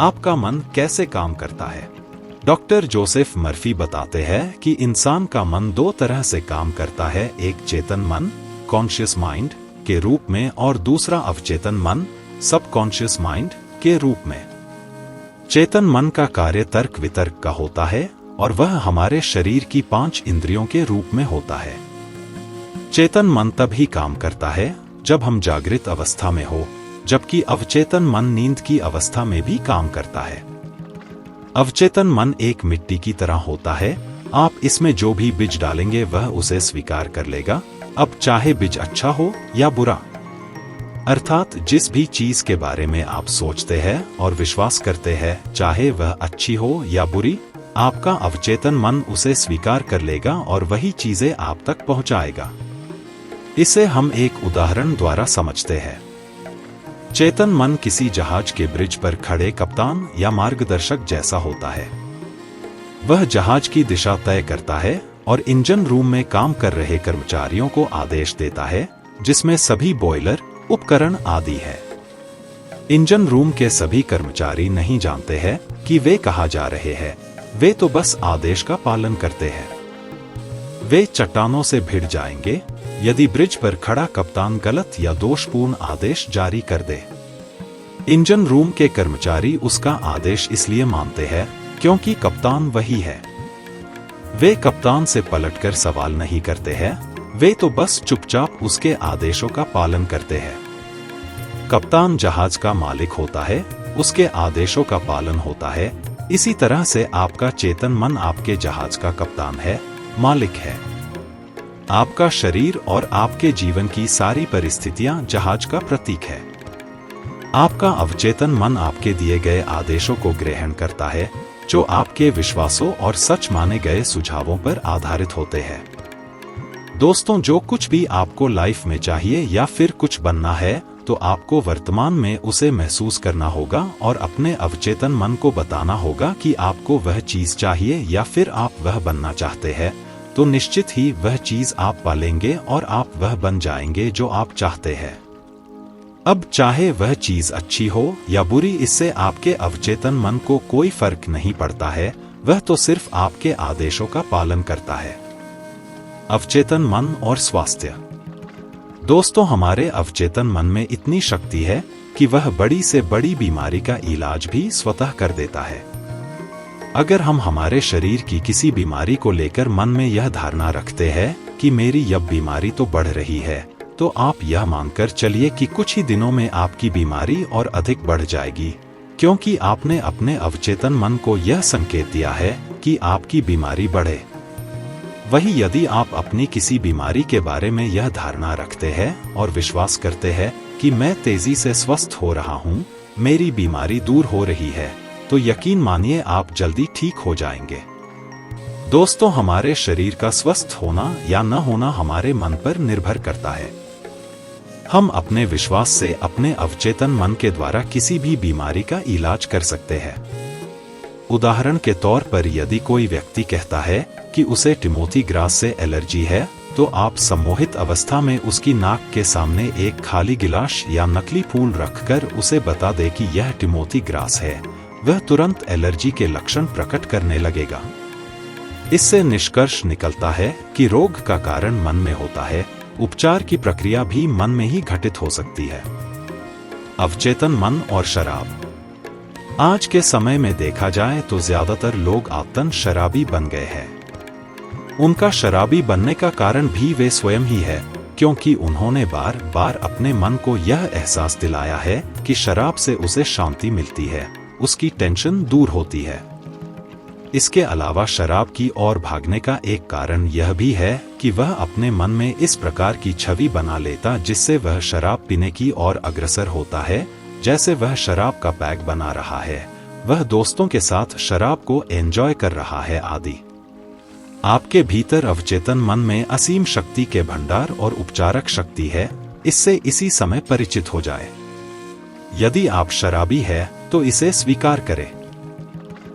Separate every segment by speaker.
Speaker 1: आपका मन कैसे काम करता है? डॉक्टर जोसेफ मर्फी बताते हैं कि इंसान का मन दो तरह से काम करता है, एक चेतन मन कॉन्शियस माइंड के रूप में और दूसरा अवचेतन मन सबकॉन्शियस माइंड के रूप में। चेतन मन का कार्य तर्क वितर्क का होता है और वह हमारे शरीर की 5 इंद्रियों के रूप में होता है। चेतन मन तभी काम करता है जब हम जागृत अवस्था में हो, जबकि अवचेतन मन नींद की अवस्था में भी काम करता है। अवचेतन मन एक मिट्टी की तरह होता है, आप इसमें जो भी बीज डालेंगे वह उसे स्वीकार कर लेगा, अब चाहे बीज अच्छा हो या बुरा। अर्थात जिस भी चीज के बारे में आप सोचते हैं और विश्वास करते हैं, चाहे वह अच्छी हो या बुरी, आपका अवचेतन मन उसे स्वीकार कर लेगा और वही चीजें आप तक पहुंचाएगा। इसे हम एक उदाहरण द्वारा समझते हैं। चेतन मन किसी जहाज के ब्रिज पर खड़े कप्तान या मार्गदर्शक जैसा होता है। वह जहाज की दिशा तय करता है और इंजन रूम में काम कर रहे कर्मचारियों को आदेश देता है, जिसमें सभी बॉयलर, उपकरण आदि है। इंजन रूम के सभी कर्मचारी नहीं जानते हैं कि वे कहाँ जा रहे हैं, वे तो बस आदेश का पालन करते हैं। वे चट्टानों से भिड़ जाएंगे यदि ब्रिज पर खड़ा कप्तान गलत या दोषपूर्ण आदेश जारी कर दे। इंजन रूम के कर्मचारी उसका आदेश इसलिए मानते हैं क्योंकि कप्तान वही है। वे कप्तान से पलटकर सवाल नहीं करते हैं, वे तो बस चुपचाप उसके आदेशों का पालन करते हैं। कप्तान जहाज का मालिक होता है, उसके आदेशों का पालन होता है। इसी तरह से आपका चेतन मन आपके जहाज का कप्तान है, मालिक है। आपका शरीर और आपके जीवन की सारी परिस्थितियां जहाज का प्रतीक है। आपका अवचेतन मन आपके दिए गए आदेशों को ग्रहण करता है, जो आपके विश्वासों और सच माने गए सुझावों पर आधारित होते हैं। दोस्तों, जो कुछ भी आपको लाइफ में चाहिए या फिर कुछ बनना है, तो आपको वर्तमान में उसे महसूस करना होगा और अपने अवचेतन मन को बताना होगा कि आपको वह चीज चाहिए या फिर आप वह बनना चाहते हैं, तो निश्चित ही वह चीज आप पालेंगे और आप वह बन जाएंगे जो आप चाहते हैं। अब चाहे वह चीज अच्छी हो या बुरी, इससे आपके अवचेतन मन को कोई फर्क नहीं पड़ता है, वह तो सिर्फ आपके आदेशों का पालन करता है। अवचेतन मन और स्वास्थ्य। दोस्तों, हमारे अवचेतन मन में इतनी शक्ति है कि वह बड़ी से बड़ी बीमारी का इलाज भी स्वतः कर देता है। अगर हम हमारे शरीर की किसी बीमारी को लेकर मन में यह धारणा रखते हैं कि मेरी यह बीमारी तो बढ़ रही है, तो आप यह मानकर चलिए कि कुछ ही दिनों में आपकी बीमारी और अधिक बढ़ जाएगी, क्योंकि आपने अपने अवचेतन मन को यह संकेत दिया है कि आपकी बीमारी बढ़े। वही यदि आप अपनी किसी बीमारी के बारे में यह धारणा रखते हैं और विश्वास करते हैं कि मैं तेजी से स्वस्थ हो रहा हूँ, मेरी बीमारी दूर हो रही है, तो यकीन मानिए आप जल्दी ठीक हो जाएंगे। दोस्तों, हमारे शरीर का स्वस्थ होना या न होना हमारे मन पर निर्भर करता है। हम अपने विश्वास से अपने अवचेतन मन के द्वारा किसी भी बीमारी का इलाज कर सकते हैं। उदाहरण के तौर पर यदि कोई व्यक्ति कहता है कि उसे टिमोथी ग्रास से एलर्जी है, तो आप सम्मोहित अवस्था में उसकी नाक के सामने एक खाली गिलास या नकली फूल रखकर उसे बता दे कि यह टिमोथी ग्रास है, वह तुरंत एलर्जी के लक्षण प्रकट करने लगेगा। इससे निष्कर्ष निकलता है कि रोग का कारण मन में होता है, उपचार की प्रक्रिया भी मन में ही घटित हो सकती है। अवचेतन मन और शराब। आज के समय में देखा जाए तो ज्यादातर लोग आदतन शराबी बन गए हैं। उनका शराबी बनने का कारण भी वे स्वयं ही है, क्योंकि उन्होंने बार बार अपने मन को यह एहसास दिलाया है कि शराब से उसे शांति मिलती है, उसकी टेंशन दूर होती है। इसके अलावा शराब की ओर भागने का एक कारण यह भी है कि वह अपने मन में इस प्रकार की छवि बना लेता जिससे वह शराब पीने की ओर अग्रसर होता है, जैसे वह शराब का पैक बना रहा है, वह दोस्तों के साथ शराब को एंजॉय कर रहा है आदि। आपके भीतर अवचेतन मन में असीम शक्ति के भंडार और उपचारक शक्ति है, इससे इसी समय परिचित हो जाए। यदि आप शराबी है तो इसे स्वीकार करें,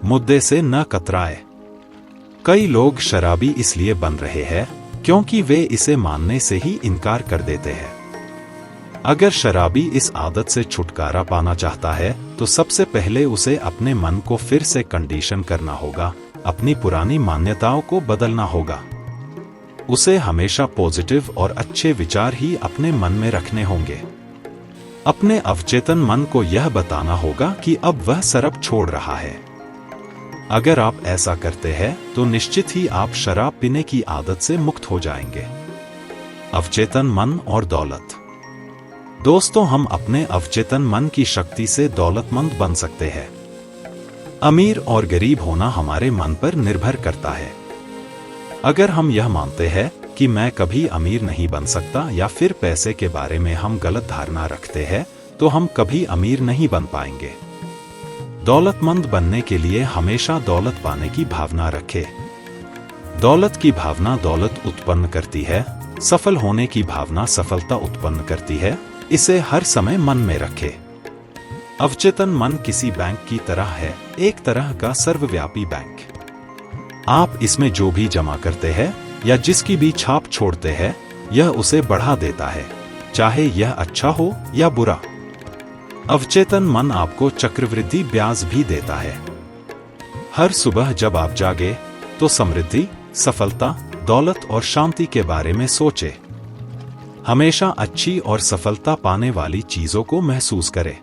Speaker 1: मुद्दे से न कतराए। कई लोग शराबी इसलिए बन रहे हैं क्योंकि वे इसे मानने से ही इनकार कर देते हैं। अगर शराबी इस आदत से छुटकारा पाना चाहता है तो सबसे पहले उसे अपने मन को फिर से कंडीशन करना होगा, अपनी पुरानी मान्यताओं को बदलना होगा। उसे हमेशा पॉजिटिव और अच्छे विचार ही अपने मन में रखने होंगे। अपने अवचेतन मन को यह बताना होगा कि अब वह शराब छोड़ रहा है। अगर आप ऐसा करते हैं तो निश्चित ही आप शराब पीने की आदत से मुक्त हो जाएंगे। अवचेतन मन और दौलत। दोस्तों, हम अपने अवचेतन मन की शक्ति से दौलतमंद बन सकते हैं। अमीर और गरीब होना हमारे मन पर निर्भर करता है। अगर हम यह मानते हैं कि मैं कभी अमीर नहीं बन सकता या फिर पैसे के बारे में हम गलत धारणा रखते हैं, तो हम कभी अमीर नहीं बन पाएंगे। दौलतमंद बनने के लिए हमेशा दौलत पाने की भावना रखें। दौलत की भावना दौलत उत्पन्न करती है, सफल होने की भावना सफलता उत्पन्न करती है। इसे हर समय मन में रखें। अवचेतन मन किसी बैंक की तरह है, एक तरह का सर्वव्यापी बैंक। आप इसमें जो भी जमा करते हैं या जिसकी भी छाप छोड़ते हैं, यह उसे बढ़ा देता है, चाहे यह अच्छा हो या बुरा। अवचेतन मन आपको चक्रवृद्धि ब्याज भी देता है। हर सुबह जब आप जागे तो समृद्धि, सफलता, दौलत और शांति के बारे में सोचें। हमेशा अच्छी और सफलता पाने वाली चीजों को महसूस करें।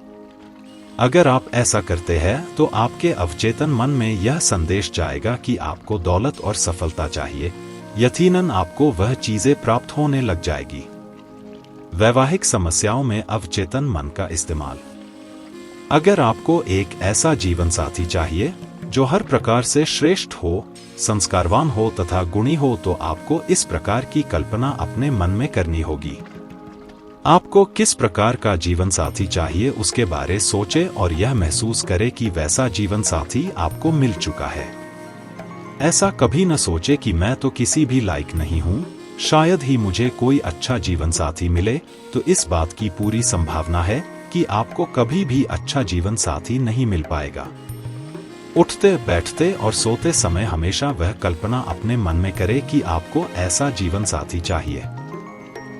Speaker 1: अगर आप ऐसा करते हैं तो आपके अवचेतन मन में यह संदेश जाएगा कि आपको दौलत और सफलता चाहिए। यकीनन आपको वह चीजें प्राप्त होने लग जाएगी। वैवाहिक समस्याओं में अवचेतन मन का इस्तेमाल। अगर आपको एक ऐसा जीवन साथी चाहिए जो हर प्रकार से श्रेष्ठ हो, संस्कारवान हो तथा गुणी हो, तो आपको इस प्रकार की कल्पना अपने मन में करनी होगी। आपको किस प्रकार का जीवन साथी चाहिए उसके बारे सोचें और यह महसूस करें कि वैसा जीवन साथी आपको मिल चुका है। ऐसा कभी न सोचे कि मैं तो किसी भी लायक नहीं हूँ, शायद ही मुझे कोई अच्छा जीवन साथी मिले। तो इस बात की पूरी संभावना है कि आपको कभी भी अच्छा जीवन साथी नहीं मिल पाएगा। उठते, बैठते और सोते समय हमेशा वह कल्पना अपने मन में करें कि आपको ऐसा जीवन साथी चाहिए।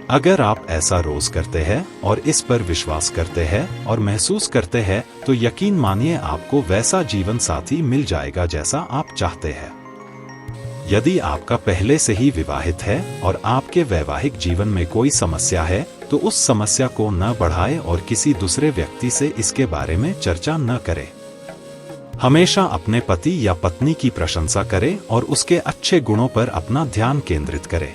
Speaker 1: अगर आप ऐसा रोज करते हैं और इस पर विश्वास करते हैं और महसूस करते हैं, तो यकीन मानिए आपको वैसा जीवन साथी मिल जाएगा जैसा आप चाहते हैं। यदि आपका पहले से ही विवाहित है और आपके वैवाहिक जीवन में कोई समस्या है, तो उस समस्या को न बढ़ाएं और किसी दूसरे व्यक्ति से इसके बारे में चर्चा न करें। हमेशा अपने पति या पत्नी की प्रशंसा करें और उसके अच्छे गुणों पर अपना ध्यान केंद्रित करें।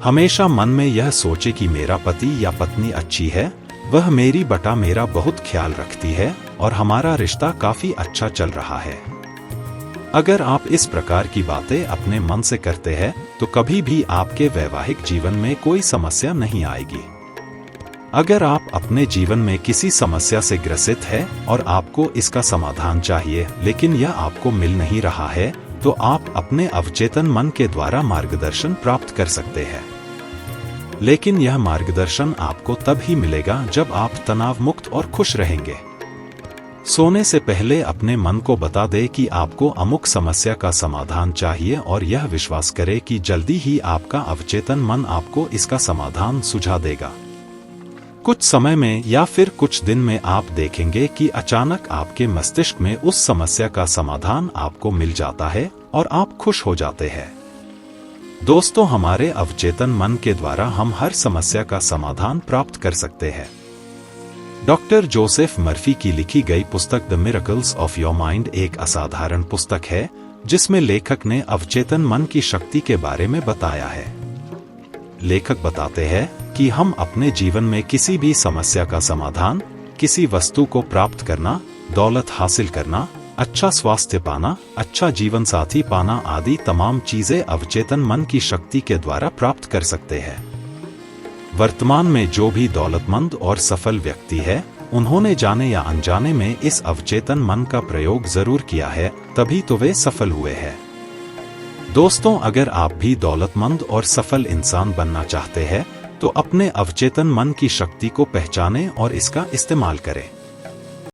Speaker 1: हमेशा मन में यह सोचे कि मेरा पति या पत्नी अच्छी है, वह मेरा बहुत ख्याल रखती है और हमारा रिश्ता काफी अच्छा चल रहा है। अगर आप इस प्रकार की बातें अपने मन से करते हैं, तो कभी भी आपके वैवाहिक जीवन में कोई समस्या नहीं आएगी। अगर आप अपने जीवन में किसी समस्या से ग्रसित हैं और आपको इसका समाधान चाहिए, लेकिन यह आपको मिल नहीं रहा है, तो आप अपने अवचेतन मन के द्वारा मार्गदर्शन प्राप्त कर सकते हैं। लेकिन यह मार्गदर्शन आपको तब ही मिलेगा जब आप तनाव मुक्त और खुश रहेंगे। सोने से पहले अपने मन को बता दें कि आपको अमुक समस्या का समाधान चाहिए और यह विश्वास करें कि जल्दी ही आपका अवचेतन मन आपको इसका समाधान सुझा देगा। कुछ समय में या फिर कुछ दिन में आप देखेंगे कि अचानक आपके मस्तिष्क में उस समस्या का समाधान आपको मिल जाता है और आप खुश हो जाते हैं। दोस्तों, हमारे अवचेतन मन के द्वारा हम हर समस्या का समाधान प्राप्त कर सकते हैं। डॉक्टर जोसेफ मर्फी की लिखी गई पुस्तक the miracles of your mind एक असाधारण पुस्तक है, जिसमें लेखक ने अवचेतन मन की शक्ति के बारे में बताया है। लेखक बताते हैं कि हम अपने जीवन में किसी भी समस्या का समाधान, किसी वस्तु को प्राप्त करना, दौलत हासिल करना, अच्छा स्वास्थ्य पाना, अच्छा जीवन साथी पाना आदि तमाम चीजें अवचेतन मन की शक्ति के द्वारा प्राप्त कर सकते हैं। वर्तमान में जो भी दौलतमंद और सफल व्यक्ति है, उन्होंने जाने या अनजाने में इस अवचेतन मन का प्रयोग जरूर किया है, तभी तो वे सफल हुए हैं। दोस्तों, अगर आप भी दौलतमंद और सफल इंसान बनना चाहते हैं, तो अपने अवचेतन मन की शक्ति को पहचानें और इसका इस्तेमाल करें।